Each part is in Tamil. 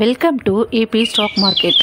Welcome to AB stock market.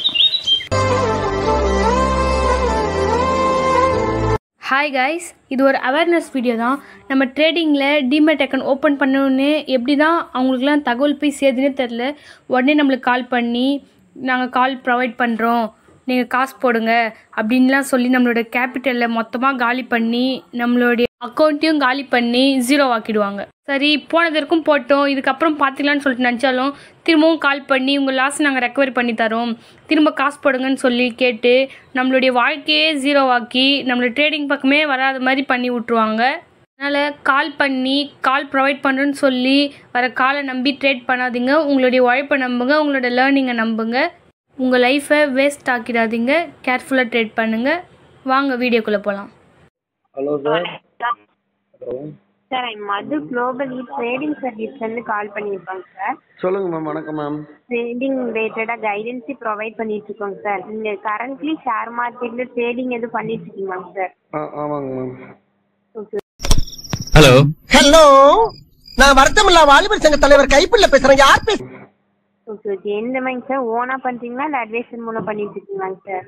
Hi guys, இது ஒரு அவேர்னஸ் வீடியோ தான். நம்ம ட்ரேடிங்கில் டிமேட் அக்கௌண்ட் ஓப்பன் பண்ணோன்னே எப்படி தான் அவங்களுக்குலாம் தகவல் போய் சேதுன்னே தெரில. உடனே நம்மளுக்கு கால் பண்ணி நாங்கள் கால் ப்ரொவைட் பண்ணுறோம், நீங்கள் காசு போடுங்க அப்படின்லாம் சொல்லி நம்மளோட கேபிட்டலில் மொத்தமாக காலி பண்ணி நம்மளுடைய அக்கௌண்ட்டையும் காலி பண்ணி ஜீரோ ஆக்கிடுவாங்க. சரி, போனதற்கும் போட்டோம், இதுக்கப்புறம் பார்த்துக்கலான்னு சொல்லிட்டு நினச்சாலும் திரும்பவும் கால் பண்ணி உங்கள் லாஸ் நாங்கள் ரெக்கவரி பண்ணி தரோம், திரும்ப காசு போடுங்கன்னு சொல்லி கேட்டு நம்மளுடைய வாழ்க்கையே ஜீரோ ஆக்கி நம்மளோட ட்ரேடிங் பக்கமே வராத மாதிரி பண்ணி விட்ருவாங்க. அதனால் கால் பண்ணி கால் ப்ரொவைட் பண்ணுறேன்னு சொல்லி வர காலை நம்பி ட்ரேட் பண்ணாதீங்க. உங்களுடைய உழைப்பை நம்புங்க, உங்களோட லேர்னிங்கை நம்புங்க. உங்கள் லைஃப்பை வேஸ்ட் ஆக்கிடாதீங்க. கேர்ஃபுல்லாக ட்ரேட் பண்ணுங்கள். வாங்க வீடியோக்குள்ளே போகலாம். Hello sir. ஹலோ சார், மது குளோபல் ட்ரேடிங் சர்வீஸ்லேருந்து கால் பண்ணியிருக்கோங்க சார். சொல்லுங்கள் மேம். வணக்கம் மேம். ட்ரேடிங் ரிலேட்டடாக கைடன்ஸி ப்ரொவைட் பண்ணிட்டு இருக்கோங்க சார். நீங்கள் கரண்ட்லி ஷேர் மார்க்கெட்டில் ட்ரேடிங் எதுவும் பண்ணிட்டு இருக்கீங்களாங்க சார்? ஆமாங்க மேம். ஓகே. ஹலோ ஹலோ, நான் வருத்தமில்லா வாலிபர் சங்க தலைவர் கைப்பிள்ள பேசுறேன். யார் பேச? Okay okay. எந்த மாதிரி சார், ஓனாக பண்ணுறீங்களா இல்லை அட்வைசர் மூலம் பண்ணிட்டு இருக்கீங்களாங்க சார்?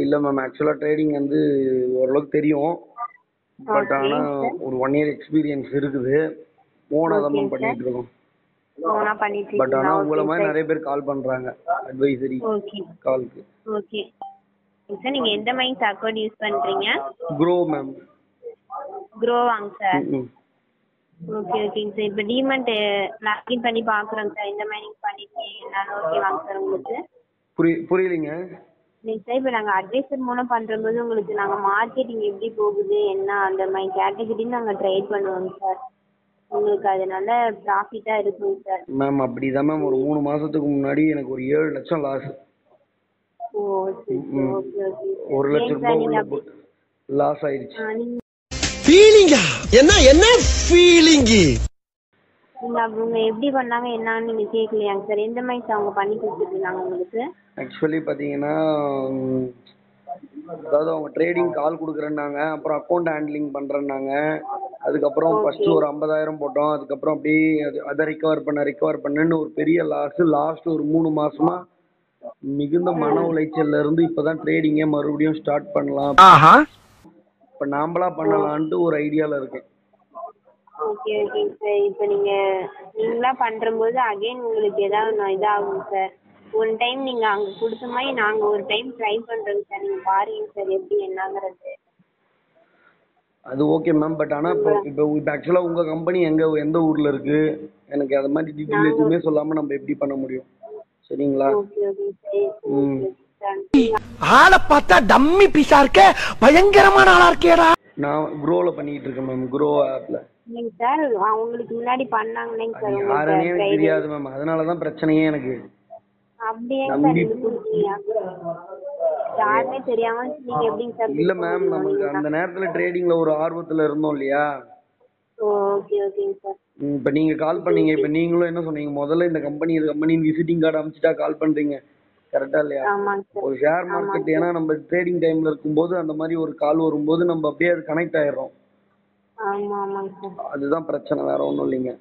இல்லை மேம், ஆக்சுவலாக ட்ரேடிங் வந்து ஓரளவுக்கு தெரியும். பட் ஓகே ஆனால் சார். ஒரு 1 year எக்ஸ்பீரியன்ஸ் இருக்குது. ஓனாக தான் மேம் பண்ணிட்டு இருக்கோம். ஓனாக பண்ணிட்டு பட் ஆனால் உங்களை இருக்கீங்களா? மாதிரி நிறைய பேர் கால் பண்ணுறாங்க அட்வைசரி ஓகே காலுக்கு. Okay sir. நீங்கள் எந்த மாதிரி அக்கௌண்ட் யூஸ் பண்ணுறீங்க? Groww ma'am. க்ரோவாங்க சார். ம். ஓகே ஓகேங்க சார். இப்போ டிமெண்ட் லாகின் பண்ணி பார்க்குறோங்க சார். இந்த மாதிரி நீங்கள் பண்ணிருக்கீங்க, நான் ஓகேவாங்க சார் உங்களுக்கு? புரியலைங்க. நெக்ஸ்ட் டைம் இப்போ நாங்கள் அட்வைசர் மூலம் பண்ணுறபோது உங்களுக்கு நாங்கள் மார்க்கெட்டிங் எப்படி போகுது என்ன அந்த மாதிரி கேட்டகிரின்னு நாங்கள் ட்ரேட் பண்ணுவோங்க சார். உங்களுக்கு அது நல்ல ப்ராஃபிட்டாக இருக்குங்க சார். மேம் அப்படி தான் மேம். ஒரு 3 மாதத்துக்கு முன்னாடி எனக்கு ஒரு 7 லட்சம் லாஸ். ஓ சரி ம். Okay okay. 1 லட்சம் சார் ரூபாய் நீங்கள் உள்ள லாஸ் ஆயிடுச்சு. நீங்கள் ஃபீலிங்கா? என்ன ஃபீலிங்கு? அவங்க எப்படி பண்ணாங்க என்னன்னு நீங்கள் கேட்கலையாங்க சார்? எந்த மாதிரி அவங்க பண்ணி கொடுத்துருந்தாங்க உங்களுக்கு? ஆக்சுவலி பார்த்தீங்கன்னா, அதாவது அவங்க ட்ரேடிங் கால் கொடுக்குறேன்னாங்க, அப்புறம் அக்கௌண்ட் ஹேண்ட்லிங் பண்ணுறேன்னாங்க. அதுக்கப்புறம் ஃபஸ்ட்டு ஒரு 50,000 போட்டோம். அதுக்கப்புறம் அப்படியே அதை ரிக்கவர் பண்ணுன்னு ஒரு பெரிய லாஸ்ட் ஒரு 3 மாசமா மிகுந்த மன உளைச்சல்ல இருந்து இப்போ தான் ட்ரேடிங்கே மறுபடியும் ஸ்டார்ட் பண்ணலாம், இப்போ நாம்பளா பண்ணலான்ட்டு ஒரு ஐடியாவில் இருக்கேன். ஓகே ஓகேங்க சார். இப்போ நீங்களா பண்ணுறம்போது அகைன் உங்களுக்கு ஏதாவது இதாகும் சார். ஒன் டைம் நீங்கள் அங்கே கொடுத்த மாதிரி நாங்கள் ஒரு டைம் ட்ரை பண்ணுறோங்க சார். நீங்கள் பாருங்க சார் எப்படி என்னங்கிறது. அது ஓகே மேம். பட் ஆனால் இப்போ ஆக்சுவலாக உங்கள் கம்பெனி எந்த ஊரில் இருக்குது? எனக்கு அது மாதிரி டீட்டெயில் எதுவுமே சொல்லாமல் நம்ம எப்படி பண்ண முடியும்? சரிங்களா? Okay okay sir. ம். ஆளை பார்த்தா டம்மி பீஸா இருக்க, பயங்கரமான ஆளா இருக்கேடா. நான் க்ரோவில் பண்ணிக்கிட்டு இருக்கேன் மேம், க்ரோ ஆப்பில். இல்லைங்க சார், அவங்களுக்கு முன்னாடி பண்ணாங்களேங்க சார். யாருன்னே எனக்கு உங்களுக்கு தெரியாது மேம், அதனால தான் பிரச்சனையே எனக்கு. அப்படியே சார் நீங்கள் கொடுத்தீங்க யாருமே தெரியாம நீங்கள் எப்படிங்க சார்? இல்லை மேம், நமக்கு அந்த நேரத்தில் ட்ரேடிங்கில் ஒரு ஆர்வத்தில் இருந்தோம் இல்லையா? ஓகே ஓகேங்க சார். இப்போ நீங்கள் கால் பண்ணீங்க. இப்போ நீங்களும் என்ன சொன்னீங்க, முதல்ல இந்த கம்பெனின்னு விசிட்டிங் கார்டு அனுப்பிச்சிட்டா கால் பண்ணுறீங்க, கரெக்டாக இல்லையா? ஆமாங்க சார். ஒரு ஷேர் மார்க்கெட், ஏன்னா நம்ம ட்ரேடிங் டைமில் இருக்கும்போது அந்த மாதிரி ஒரு கால் வரும்போது நம்ம அப்படியே அது கனெக்ட் ஆயிடுறோம். ஆமாம் ஆமாங்க சார். அதுதான் பிரச்சனை, வேற ஒன்றும் இல்லைங்க.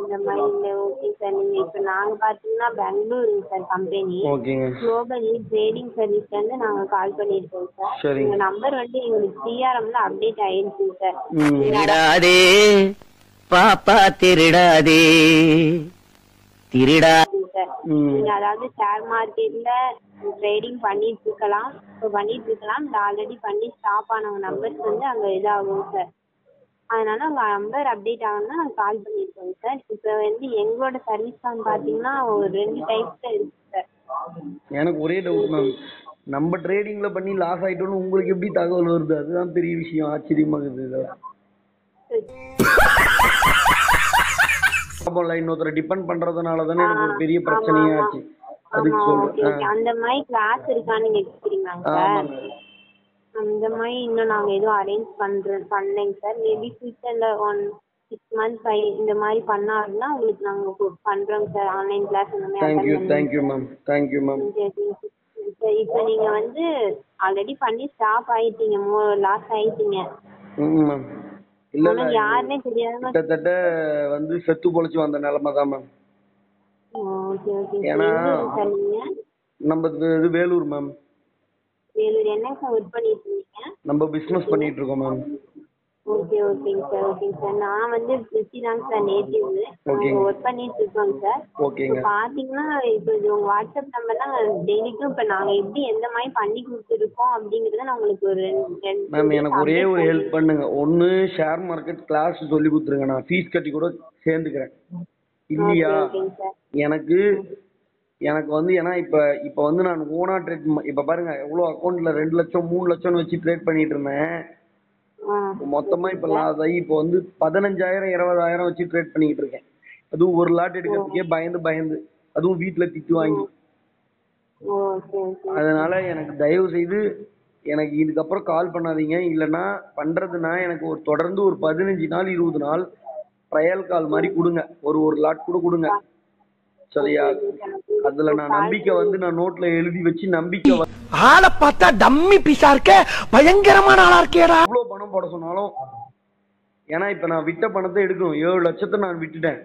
இந்த மாதிரி இல்லை. Okay sir. நீங்கள் இப்போ நாங்கள் பார்த்தீங்கன்னா பெங்களூருங்க சார் கம்பெனி. ஓகேங்க. குளோபல் ட்ரேடிங் சர்வீஸ்லேருந்து நாங்கள் கால் பண்ணியிருக்கோம் சார். சரிங்க. உங்கள் நம்பர் வந்து எங்களுக்கு சிஆர்எம்ல அப்டேட் ஆயிடுச்சுங்க சார். ம். திருடாதே பாப்பா திருடாதே திருடா சார் ம். நீங்கள் அதாவது ஷேர் மார்க்கெட்டில் ட்ரேடிங் பண்ணிட்டு இருக்கலாம். இல்லை ஆல்ரெடி பண்ணி ஸ்டாப் ஆனவங்க நம்பர்ஸ் வந்து அங்கே இதாகும் சார். அதனால உங்கள் நம்பர் அப்டேட் ஆகணும்னா நாங்கள் கால் பண்ணியிருக்கோங்க சார். இப்போ வந்து எங்களோட சர்வீஸ் தான் பார்த்தீங்கன்னா ஒரு 2 டைப்ஸில் இருக்குது சார். எனக்கு ஒரே டவுட் மேம், நம்ம ட்ரேடிங்கில் பண்ணி லாஸ் ஆகிட்டோன்னு உங்களுக்கு எப்படி தகவல் வருது? அதுதான் பெரிய விஷயம், ஆச்சரியமாகுது. இன்னொருத்தரை டிபெண்ட் பண்றதுனால தானே எனக்கு ஒரு பெரிய பிரச்சனையே ஆச்சு. அதுக்கு சொல்றேன். அந்த மாதிரி கிளாஸ் இருக்கான்னு நீங்கள் கேட்குறீங்களாங்க சார்? ஆமாங்க. அந்த மாதிரி இன்னும் நாங்கள் எதுவும் அரேஞ்ச் பண்ணலைங்க சார். மேபி ஃபியூச்சரில் 6 months இந்த மாதிரி பண்ணாருன்னா உங்களுக்கு நாங்கள் பண்ணுறோங்க சார். ஆன்லைன் கிளாஸ் இந்த மாதிரி. Thank you ma'am. இப்போ நீங்கள் வந்து ஆல்ரெடி பண்ணி ஸ்டாப் ஆயிட்டீங்க, லாஸ் ஆயிட்டீங்க. மேம் இல்லை யாருன்னே தெரியாம கிட்டத்தட்ட வந்து செத்து பொழைச்சு வந்த நிலைமை தான் மேம். ஓகே ஓகே ஏன்னா சார் நீங்கள் நம்ம இது வேலூர் மேம். வேலூர் என்னங்க சார் ஒர்க் பண்ணிட்டு இருக்கீங்க? நம்ம பிஸ்னஸ் பண்ணிட்டு இருக்கோம் மேம். ஓகே ஓகேங்க சார். நான் வந்து திருச்சி தாங்க சார் நேட்டிவ். ஒர்க் பண்ணிட்டு இருக்கோங்க சார். ஓகேங்க. பார்த்தீங்கன்னா இப்போ இது உங்கள் வாட்ஸ்அப் நம்பர் தான் டெய்லிக்கும் இப்போ நாங்கள் எப்படி எந்த மாதிரி பண்ணி கொடுத்துருக்கோம் அப்படிங்கிறத நான் உங்களுக்கு ஒரு மேம் எனக்கு ஒரே ஒரு ஹெல்ப் பண்ணுங்க. ஒன்று ஷேர் மார்க்கெட் கிளாஸ் சொல்லி கொடுத்துருங்க, நான் ஃபீஸ் கட்டி கூட சேர்ந்துக்கிறேன். இல்லையா எனக்கு வந்து ஏன்னா இப்போ வந்து நான் ஓனா ட்ரேட் இப்போ பாருங்க எவ்வளோ அக்கௌண்ட்ல 2 லட்சம் 3 லட்சம்னு வச்சு ட்ரேட் பண்ணிட்டு இருந்தேன். மொத்தமா இப்போ லாஸ் ஆகி இப்போ வந்து 15,000 20,000 வச்சு ட்ரேட் பண்ணிக்கிட்டு இருக்கேன். அதுவும் ஒரு லாட் எடுக்கிறதுக்கே பயந்து அதுவும் வீட்டுல திட்டு வாங்கி. அதனால எனக்கு தயவு செய்து எனக்கு இதுக்கப்புறம் கால் பண்ணாதீங்க. இல்லைன்னா பண்றதுன்னா எனக்கு ஒரு தொடர்ந்து ஒரு 15 நாள் 20 நாள் ட்ரையல் கால் மாதிரி கொடுங்க. ஒரு லாட் கூட கொடுங்க சரியா? அதுல நான் நம்பிக்கை வந்து நான் நோட்ல எழுதி வச்சு நம்பிக்கை ஆளை பார்த்தா டம்மி பீஸா இருக்க, பயங்கரமான ஆளா இருக்கேடா. எவ்வளவு பணம் போட சொன்னாலும், ஏன்னா இப்ப நான் விட்ட பணத்தை எடுக்கணும். 7 லட்சத்தை நான் விட்டுட்டேன்.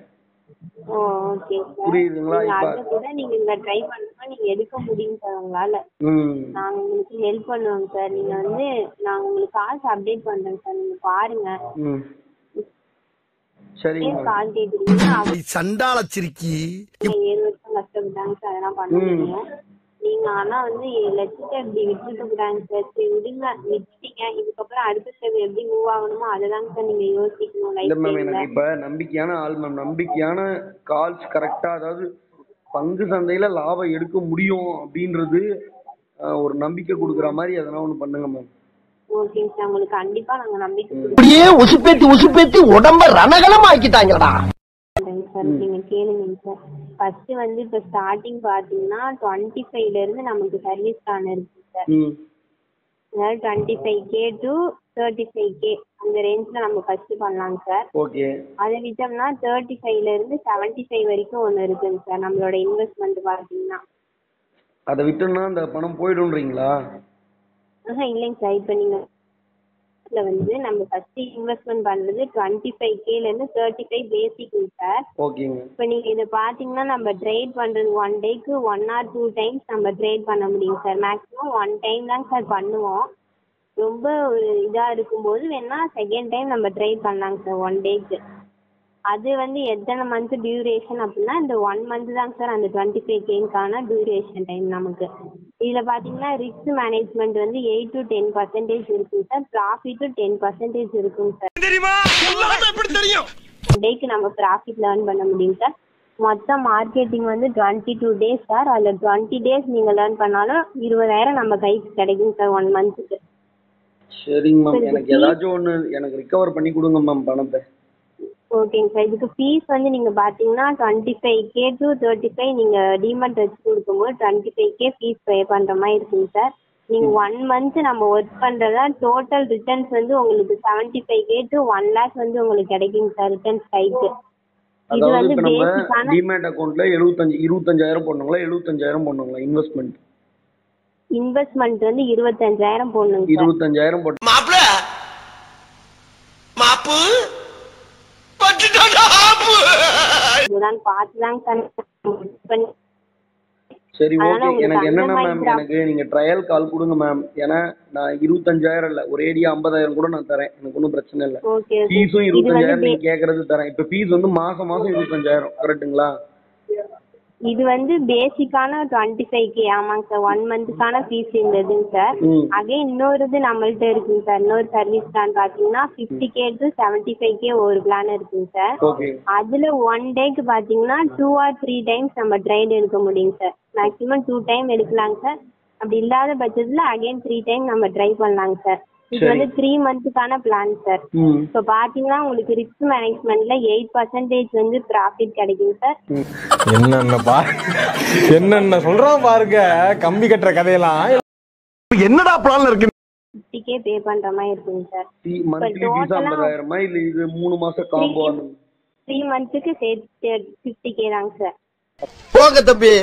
புரியுதுங்களா? இப்ப நீங்க ட்ரை பண்ணுங்க, நீங்க எடுக்க முடியும் சார் உங்களால. நாங்க உங்களுக்கு ஹெல்ப் பண்ணுவோம் சார். நீங்க வந்து நான் உங்களுக்கு காசு அப்டேட் பண்றேன் சார், நீங்க பாருங்க. கால் கேக்குறீங்க சண்டாளச்சிருக்கி 7 வருஷம் கஷ்டப்பட்டாங்க சார், அதெல்லாம் பண்ண முடியும். நீங்க ஆனா வந்து 7 லட்சத்தை இப்படி விட்டுட்டு கூடாங்க சார். சரி விடுங்க, விட்டுட்டீங்க. இதுக்கப்புறம் அடுத்த ஸ்டெப் எப்படி மூவ் ஆகணுமோ அததாங்க சார் நீங்க யோசிக்கணும். எனக்கு இப்ப நம்பிக்கையான ஆள் மேம், நம்பிக்கையான கால்ஸ் கரெக்டா, அதாவது பங்கு சந்தையில லாபம் எடுக்க முடியும் அப்படின்றது ஒரு நம்பிக்கை கொடுக்குற மாதிரி எதனா ஒண்ணு பண்ணுங்க மேம். ஓகேங்க சார், உங்களுக்கு கண்டிப்பா நாங்க நம்பிக்கை அப்படியே உசுப்பேத்தி உடம்ப ரணகலம் ஆக்கிட்டாங்கடா சார். நீங்க கேளுங்க சார். ஃபர்ஸ்ட் வந்து இப்ப ஸ்டார்டிங் பாத்தீங்கன்னா 25ல இருந்து நமக்கு சர்வீஸ் பிளான் இருக்கு சார். அதாவது 25K to 35K அந்த ரேஞ்ச்ல நம்ம ஃபர்ஸ்ட் பண்ணலாங்க சார். ஓகே. அதை விட்டோம்னா 35ல இருந்து 75 வரைக்கும் ஒன்று இருக்குங்க சார். நம்மளோட இன்வெஸ்ட்மெண்ட் பாத்தீங்கன்னா அதை விட்டோம்னா அந்த பணம் போயிடும்ன்றீங்களா? இல்லைங்க சார். இப்போ நீங்க வந்து நம்ம ஃபர்ஸ்ட் இன்வெஸ்ட்மெண்ட் பண்றது 25Kல இருந்து 35 பேசிக் சார். ஓகேங்க. இப்போ நீங்க இதை பாத்தீங்கன்னா நம்ம ட்ரேட் பண்றது 1 டேக்கு 1 or 2 டைம்ஸ் நம்ம ட்ரேட் பண்ண முடியும் சார். மேக்ஸிமம் 1 டைம் தான் சார் பண்ணுவோம். ரொம்ப ஒரு இதா இருக்கும்போது வேணா செகண்ட் டைம் நம்ம ட்ரேட் பண்ணலாங்க சார் 1 டேக்கு. அது வந்து எத்தனை மந்த் டியூரேஷன் அப்படின்னா இந்த 1 மந்த் தாங்க சார் அந்த 25Kக்கான டியூரேஷன் டைம் நமக்கு. இதுல பாத்தீங்கன்னா ரிஸ்க் மேனேஜ்மெண்ட் வந்து 8 to 10% இருக்குங்க சார். ப்ராஃபிட்டும் 10% இருக்குங்க சார். டேக்கு நம்ம ப்ராஃபிட் லேர்ன் பண்ண முடியும் சார். மொத்தம் மார்க்கெட்டிங் வந்து 22 days சார். அதுல 20 days நீங்க லேர்ன் பண்ணாலும் 20,000 நம்ம கைக்கு கிடைக்கும் சார் 1 மந்த்துக்கு. சரிங்க மேம். எனக்கு ஏதாச்சும் ஒன்று எனக்கு ரிகவர் பண்ணி கொடுங்க மேம் பணத்தை. ஓகேங்க சார். இதுக்கு ஃபீஸ் வந்து நீங்க பாத்தீங்கன்னா 25K to 35 நீங்க டிமெண்ட் வச்சு கொடுக்கும்போது 25K ஃபீஸ் பே பண்ற மாதிரி இருக்குங்க சார். நீங்க 1 மந்த் நம்ம ஒர்க் பண்றதா டோட்டல் ரிட்டர்ன்ஸ் வந்து உங்களுக்கு 75K to 1 lakh வந்து உங்களுக்கு கிடைக்குங்க சார் ரிட்டர்ன்ஸ் கைக்கு. இது வந்து பேசிக்கான டிமேட் அக்கவுண்ட்ல 25,000 போடணுங்களா 75,000 போடணுங்களா? இன்வெஸ்ட்மெண்ட் வந்து 25,000 போடணுங்க சார். 25,000 போட்டு இதுதான் பார்த்துதாங்க சார். சரி ஓகே. எனக்கு என்னன்னா மேம், எனக்கு நீங்க ட்ரையல் கால் கொடுங்க மேம். ஏன்னா நான் 25,000 இல்ல ஒரேடியா 50,000 கூட நான் தரேன். எனக்கு ஒன்றும் பிரச்சனை இல்லை. ஃபீஸும் 25,000 நீங்க கேட்கறது தரேன். இப்ப ஃபீஸ் வந்து மாசம் 25,000 கரெக்டுங்களா? இது வந்து பேசிக்கான 25K. ஆமாங்க சார். 1 மந்த்துக்கான ஃபீஸ் இருந்ததுங்க சார். அகைன் இன்னொரு இது நம்மள்ட்ட இருக்குங்க சார். இன்னொரு சர்வீஸ் பிளான் பாத்தீங்கன்னா 50K to 75K ஒரு பிளான் இருக்குங்க சார். அதுல 1 டேக்கு பாத்தீங்கன்னா 2 or 3 டைம்ஸ் நம்ம ட்ரைட் எடுக்க முடியுங்க சார். மேக்ஸிமம் 2 டைம் எடுக்கலாங்க சார். அப்படி இல்லாத பட்சத்துல அகைன் 3 டைம் நம்ம ட்ரை பண்ணலாங்க சார். இது வந்து 3 மந்த்துக்கான பிளான் சார். இப்போ பாத்தீங்கன்னா உங்களுக்கு ரிஸ்க் மேனேஜ்மெண்ட்ல 8% வந்து ப்ராஃபிட் கிடைக்கும் சார். என்னென்ன சொல்றான் பாருங்க, கம்பி கட்டுற கதையெல்லாம். என்னடா பிளான்ல இருக்கு? 50K பே பண்ற மாதிரி இருக்குங்க சார். மந்த்லி ஃபீஸ் 50,000 இல்ல இது 3 மாசம் காம்போ? 3 மந்த்துக்கு சேர்த்து 50K தாங்க சார். போங்க தம்பி,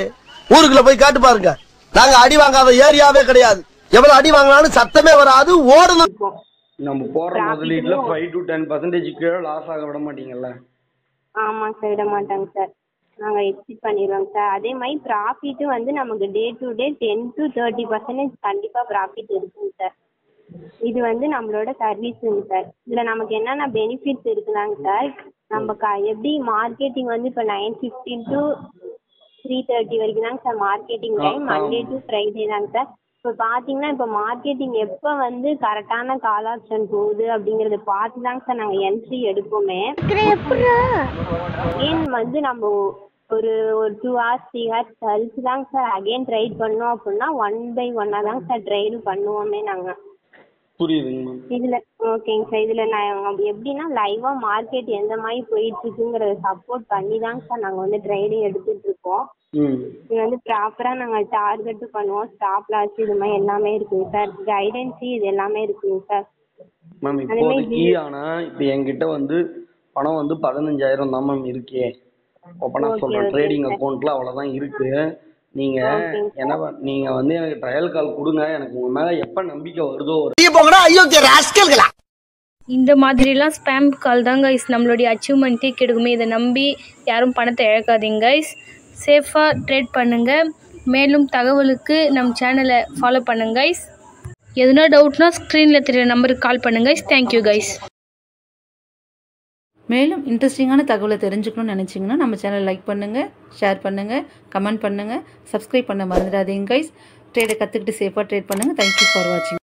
ஊருக்குள்ள போய் காட்டு பாருங்க. நாங்க அடி வாங்காத ஏரியாவே கிடையாது. எவ்வளவு அடி வாங்கினாலும் சத்தமே வராது, ஓடணும். நம்ம போற முதலீட்டுல 5 to 10% கீழே லாஸ் ஆக விட மாட்டீங்கல்ல? ஆமா சார், விட மாட்டாங்க சார். நாங்கள் எக்ஸிட் பண்ணிடுவோங்க சார். அதே மாதிரி ப்ராஃபிட்டும் வந்து நமக்கு டே டு டே 10 to 30% கண்டிப்பாக ப்ராஃபிட் இருக்குங்க சார். இது வந்து நம்மளோட சர்வீஸுங்க சார். இதில் நமக்கு என்னென்ன பெனிஃபிட்ஸ் இருக்குதாங்க சார், நம்ம எப்படி மார்க்கெட்டிங் வந்து இப்போ 9:15 to 3:30 வரைக்கும் தாங்க sir marketing time. Monday to Friday தாங்க சார். இப்போ பார்த்தீங்கன்னா இப்போ மார்க்கெட்டிங் எப்போ வந்து கரெக்டான கால் ஆப்ஷன் போகுது அப்படிங்கிறத பார்த்து தாங்க சார் நாங்கள் என்ட்ரி எடுப்போமே. அகெயின் வந்து நம்ம ஒரு 2 hours 3 hours கழிச்சு தாங்க சார் அகெயின் ட்ரைட் பண்ணோம் அப்படின்னா 1 by 1 தாங்க சார் ட்ரைடு பண்ணுவோமே நாங்கள். புரியுதுங்க மேம். இதில் ஓகேங்க சார். இதில் நான் எப்படின்னா லைவாக மார்க்கெட் எந்த மாதிரி போயிட்டு இருக்குங்கிறத சப்போர்ட் பண்ணி தாங்க சார் நாங்கள் வந்து ட்ரைடிங் எடுத்துட்டு இருக்கோம். இது வந்து ப்ராப்பராக நாங்கள் டார்கெட்டும் பண்ணுவோம். ஸ்டாப் லாஸ் இது மாதிரி எல்லாமே இருக்குங்க சார். கைடன்ஸு இது எல்லாமே இருக்குங்க சார். மேம் இப்போதைக்கு ஆனால் இப்போ என்கிட்ட வந்து பணம் வந்து 15,000 தான் மேம் இருக்கே. ஓப்பனாக சொல்கிறேன், ட்ரேடிங் அக்கௌண்ட்டில் அவ்வளோதான் இருக்கு. நீங்க வந்து எனக்கு ட்ரையல் கால் கொடுங்க. எனக்கு உங்க மேல எப்ப நம்பிக்கை வருதோ இந்த மாதிரிலாம் ஸ்பேம் கால் தான் கைஸ் நம்மளுடைய அச்சீவ்மெண்ட்டே கெடுக்குமே. இதை நம்பி யாரும் பணத்தை இழக்காதீங்க கைஸ். சேஃபாக ட்ரேட் பண்ணுங்கள். மேலும் தகவலுக்கு நம்ம சேனலை ஃபாலோ பண்ணுங்க கைஸ். எதுனா டவுட்னா ஸ்க்ரீனில் தெரிய நம்பருக்கு கால் பண்ணுங்க கைஸ். Thank you guys. மேலும் இன்ட்ரெஸ்டிங்கான தகவலை தெரிஞ்சுக்கணும்னு நினச்சிங்கன்னா நம்ம சேனலை லைக் பண்ணுங்கள், ஷேர் பண்ணுங்கள், கமெண்ட் பண்ணுங்கள், சப்ஸ்கிரைப் பண்ண மறந்துடாதீங்க கைஸ். ட்ரேடை கற்றுக்கிட்டு சேஃபாக ட்ரேட் பண்ணுங்கள். தேங்க்யூ ஃபார் வாட்சிங்.